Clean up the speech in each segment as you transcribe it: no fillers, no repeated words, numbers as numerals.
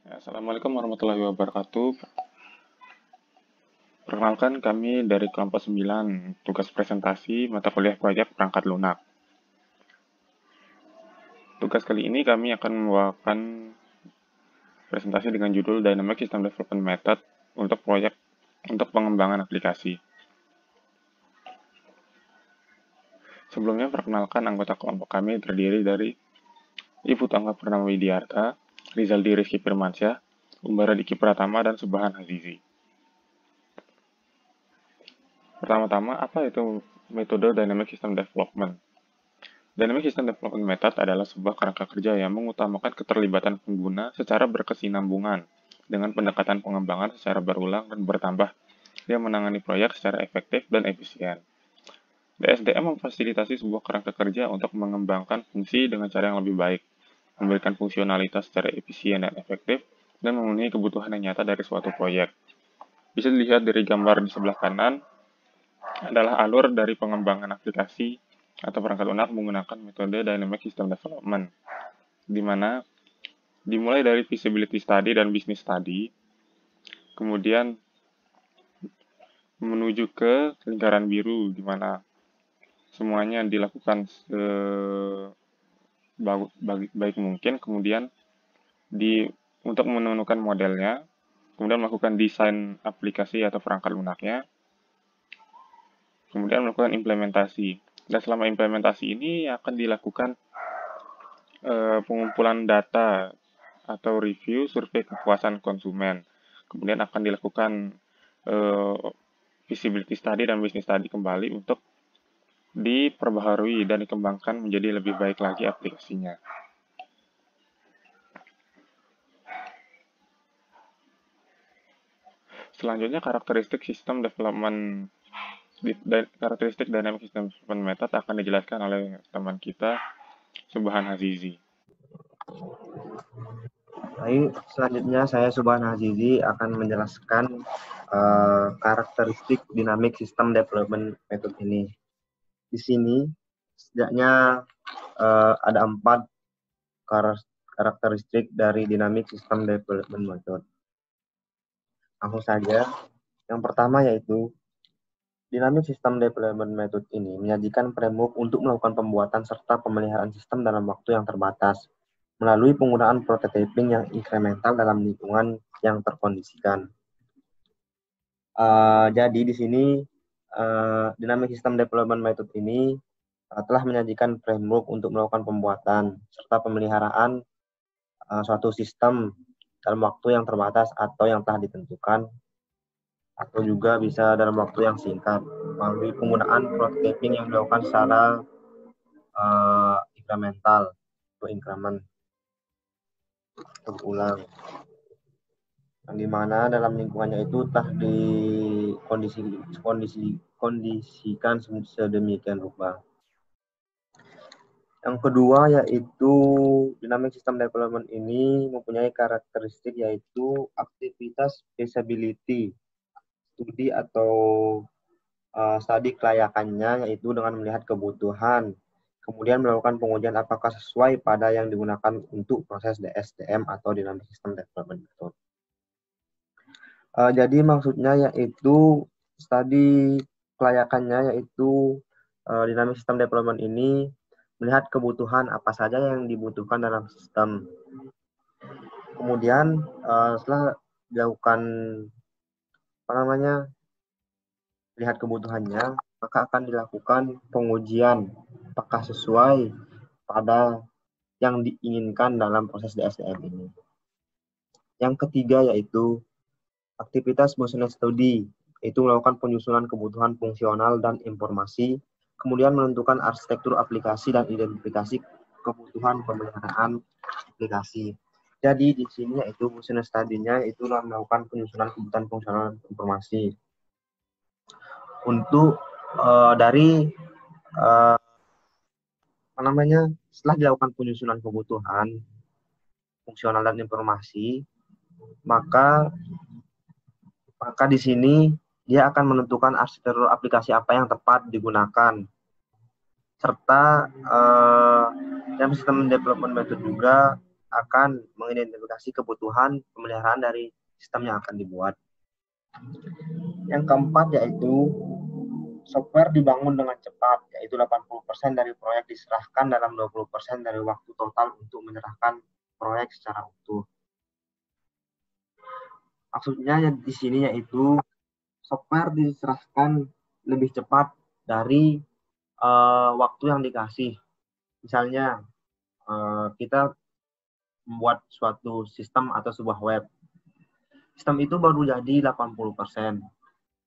Assalamualaikum warahmatullahi wabarakatuh. Perkenalkan kami dari kelompok 9, tugas presentasi mata kuliah proyek perangkat lunak. Tugas kali ini kami akan membawakan presentasi dengan judul Dynamic System Development Method untuk pengembangan aplikasi. Sebelumnya perkenalkan anggota kelompok kami terdiri dari Ibu Tangga Purnama Widiarta, Rizaldi Rizky Firmansyah, Umbara Diki Pratama, dan Subhan Azizi. Pertama-tama, apa itu metode Dynamic System Development? Dynamic System Development Method adalah sebuah kerangka kerja yang mengutamakan keterlibatan pengguna secara berkesinambungan dengan pendekatan pengembangan secara berulang dan bertambah yang menangani proyek secara efektif dan efisien. DSDM memfasilitasi sebuah kerangka kerja untuk mengembangkan fungsi dengan cara yang lebih baik, memberikan fungsionalitas secara efisien dan efektif, dan memenuhi kebutuhan yang nyata dari suatu proyek. Bisa dilihat dari gambar di sebelah kanan, adalah alur dari pengembangan aplikasi atau perangkat lunak menggunakan metode Dynamic System Development, di mana dimulai dari feasibility study dan business study, kemudian menuju ke lingkaran biru, di mana semuanya dilakukan sebaik mungkin, kemudian untuk menemukan modelnya, kemudian melakukan desain aplikasi atau perangkat lunaknya, kemudian melakukan implementasi. Dan selama implementasi ini akan dilakukan pengumpulan data atau review survei kepuasan konsumen. Kemudian akan dilakukan feasibility study dan business study kembali untuk diperbaharui dan dikembangkan menjadi lebih baik lagi aplikasinya. Selanjutnya, karakteristik Dynamic System Development Method akan dijelaskan oleh teman kita, Subhan Azizi. Baik, selanjutnya saya Subhan Azizi akan menjelaskan karakteristik Dynamic System Development Method ini. Di sini setidaknya ada 4 karakteristik dari Dynamic System Development Method. Langsung saja, yang pertama yaitu Dynamic System Development Method ini menyajikan framework untuk melakukan pembuatan serta pemeliharaan sistem dalam waktu yang terbatas melalui penggunaan prototyping yang inkremental dalam lingkungan yang terkondisikan. Jadi di sini Dynamic System Development Method ini telah menyajikan framework untuk melakukan pembuatan serta pemeliharaan suatu sistem dalam waktu yang terbatas atau yang telah ditentukan, atau juga bisa dalam waktu yang singkat melalui penggunaan prototyping yang dilakukan secara inkremental atau increment berulang, yang dimana dalam lingkungannya itu telah dikondisikan sedemikian rupa. Yang kedua yaitu Dynamic System Development ini mempunyai karakteristik yaitu aktivitas feasibility studi atau studi kelayakannya, yaitu dengan melihat kebutuhan, kemudian melakukan pengujian apakah sesuai pada yang digunakan untuk proses DSDM atau Dynamic System Development Method. Jadi maksudnya yaitu studi kelayakannya yaitu Dynamic System Development ini melihat kebutuhan apa saja yang dibutuhkan dalam sistem. Kemudian setelah dilakukan lihat kebutuhannya, maka akan dilakukan pengujian apakah sesuai pada yang diinginkan dalam proses DSDM ini. Yang ketiga yaitu aktivitas business study, yaitu melakukan penyusunan kebutuhan fungsional dan informasi, kemudian menentukan arsitektur aplikasi dan identifikasi kebutuhan pemeliharaan aplikasi. Jadi di sini yaitu business study-nya itu melakukan penyusunan kebutuhan fungsional dan informasi. Untuk setelah dilakukan penyusunan kebutuhan fungsional dan informasi, maka di sini dia akan menentukan arsitektur aplikasi apa yang tepat digunakan, serta dalam sistem development method juga akan mengidentifikasi kebutuhan pemeliharaan dari sistem yang akan dibuat. Yang keempat yaitu software dibangun dengan cepat, yaitu 80% dari proyek diserahkan dalam 20% dari waktu total untuk menyerahkan proyek secara utuh. Maksudnya di sini yaitu software diserahkan lebih cepat dari waktu yang dikasih. Misalnya kita membuat suatu sistem atau sebuah web. Sistem itu baru jadi 80%.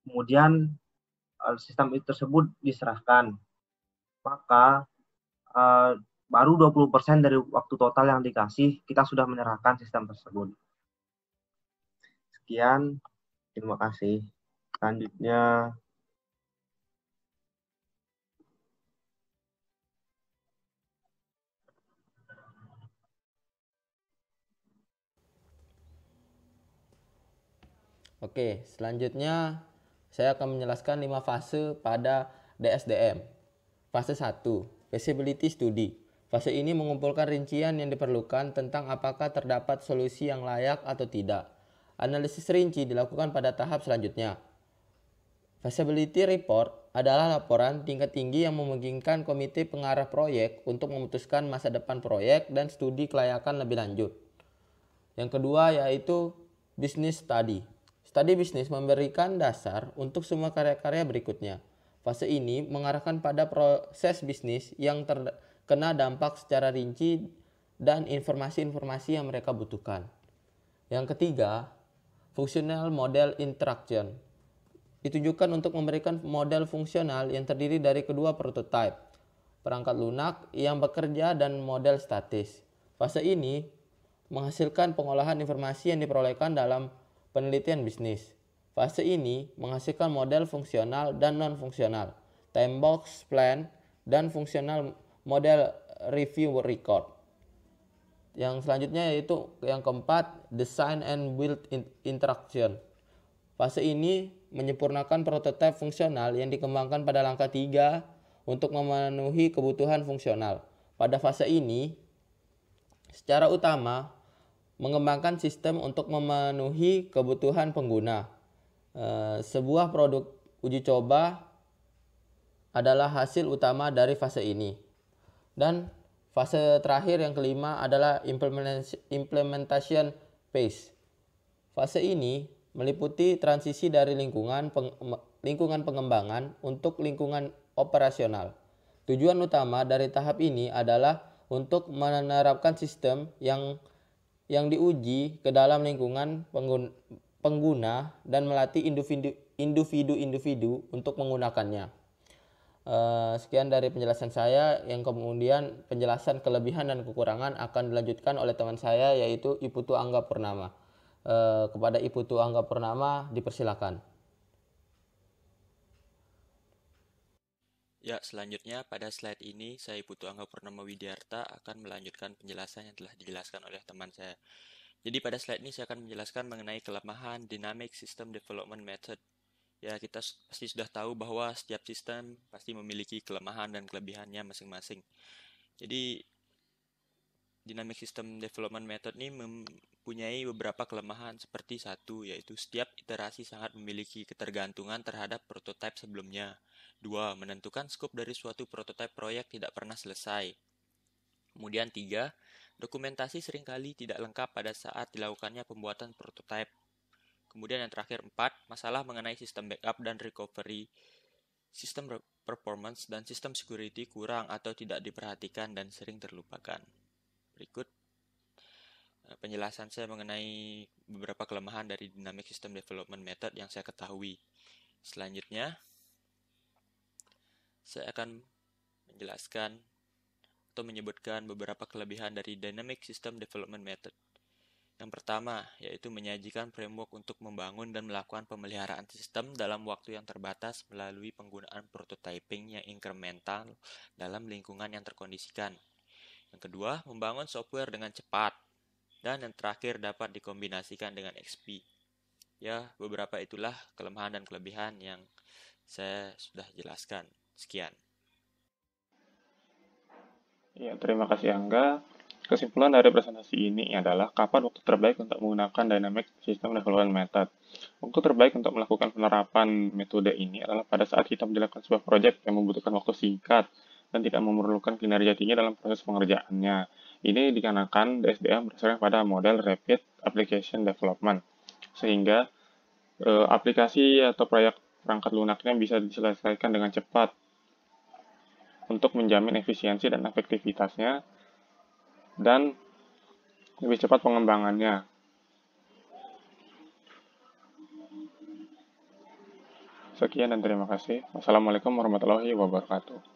Kemudian sistem itu tersebut diserahkan. Maka baru 20% dari waktu total yang dikasih, kita sudah menyerahkan sistem tersebut. Sekian, terima kasih. Selanjutnya, Oke, selanjutnya saya akan menjelaskan 5 fase pada DSDM. Fase 1, Feasibility Study. Fase ini mengumpulkan rincian yang diperlukan tentang apakah terdapat solusi yang layak atau tidak. Analisis rinci dilakukan pada tahap selanjutnya. Feasibility Report adalah laporan tingkat tinggi yang memungkinkan komite pengarah proyek untuk memutuskan masa depan proyek dan studi kelayakan lebih lanjut. Yang kedua yaitu Business Study. Studi bisnis memberikan dasar untuk semua karya-karya berikutnya. Fase ini mengarahkan pada proses bisnis yang terkena dampak secara rinci dan informasi-informasi yang mereka butuhkan. Yang ketiga, Functional Model Interaction. Ditujukan untuk memberikan model fungsional yang terdiri dari kedua prototipe, perangkat lunak yang bekerja dan model statis. Fase ini menghasilkan pengolahan informasi yang diperolehkan dalam penelitian bisnis. Fase ini menghasilkan model fungsional dan non-fungsional, time box plan, dan fungsional model review record. Yang selanjutnya yaitu yang keempat, design and build interaction. Fase ini menyempurnakan prototipe fungsional yang dikembangkan pada langkah 3 untuk memenuhi kebutuhan fungsional. Pada fase ini, secara utama mengembangkan sistem untuk memenuhi kebutuhan pengguna. Sebuah produk uji coba adalah hasil utama dari fase ini. Dan fase terakhir yang kelima adalah implementation phase. Fase ini meliputi transisi dari lingkungan pengembangan untuk lingkungan operasional. Tujuan utama dari tahap ini adalah untuk menerapkan sistem yang diuji ke dalam lingkungan pengguna dan melatih individu-individu untuk menggunakannya. Sekian dari penjelasan saya, yang kemudian penjelasan kelebihan dan kekurangan akan dilanjutkan oleh teman saya yaitu Iputu Angga Purnama. Kepada Iputu Angga Purnama dipersilakan. Ya, selanjutnya pada slide ini saya Putu Angga Purnama Widyarta akan melanjutkan penjelasan yang telah dijelaskan oleh teman saya. Jadi pada slide ini saya akan menjelaskan mengenai kelemahan Dynamic System Development Method. Ya, kita pasti sudah tahu bahwa setiap sistem pasti memiliki kelemahan dan kelebihannya masing-masing. Jadi Dynamic System Development Method ini mempunyai beberapa kelemahan seperti satu, yaitu setiap iterasi sangat memiliki ketergantungan terhadap prototipe sebelumnya. 2. Menentukan skop dari suatu prototipe proyek tidak pernah selesai. Kemudian 3. Dokumentasi seringkali tidak lengkap pada saat dilakukannya pembuatan prototipe. Kemudian yang terakhir 4. Masalah mengenai sistem backup dan recovery, sistem performance, dan sistem security kurang atau tidak diperhatikan dan sering terlupakan. Berikut penjelasan saya mengenai beberapa kelemahan dari Dynamic System Development Method yang saya ketahui. Selanjutnya, saya akan menjelaskan atau menyebutkan beberapa kelebihan dari Dynamic System Development Method. Yang pertama, yaitu menyajikan framework untuk membangun dan melakukan pemeliharaan sistem dalam waktu yang terbatas melalui penggunaan prototyping yang incremental dalam lingkungan yang terkondisikan. Yang kedua, membangun software dengan cepat. Dan yang terakhir, dapat dikombinasikan dengan XP. Ya, beberapa itulah kelemahan dan kelebihan yang saya sudah jelaskan. Sekian. Ya, terima kasih Angga. Kesimpulan dari presentasi ini adalah kapan waktu terbaik untuk menggunakan Dynamic System Development Method. Waktu terbaik untuk melakukan penerapan metode ini adalah pada saat kita menjalankan sebuah proyek yang membutuhkan waktu singkat dan tidak memerlukan kinerja tinggi dalam proses pengerjaannya. Ini dikarenakan DSDM berdasarkan pada model Rapid Application Development, sehingga aplikasi atau proyek perangkat lunaknya bisa diselesaikan dengan cepat untuk menjamin efisiensi dan efektivitasnya dan lebih cepat pengembangannya. Sekian dan terima kasih. Wassalamualaikum warahmatullahi wabarakatuh.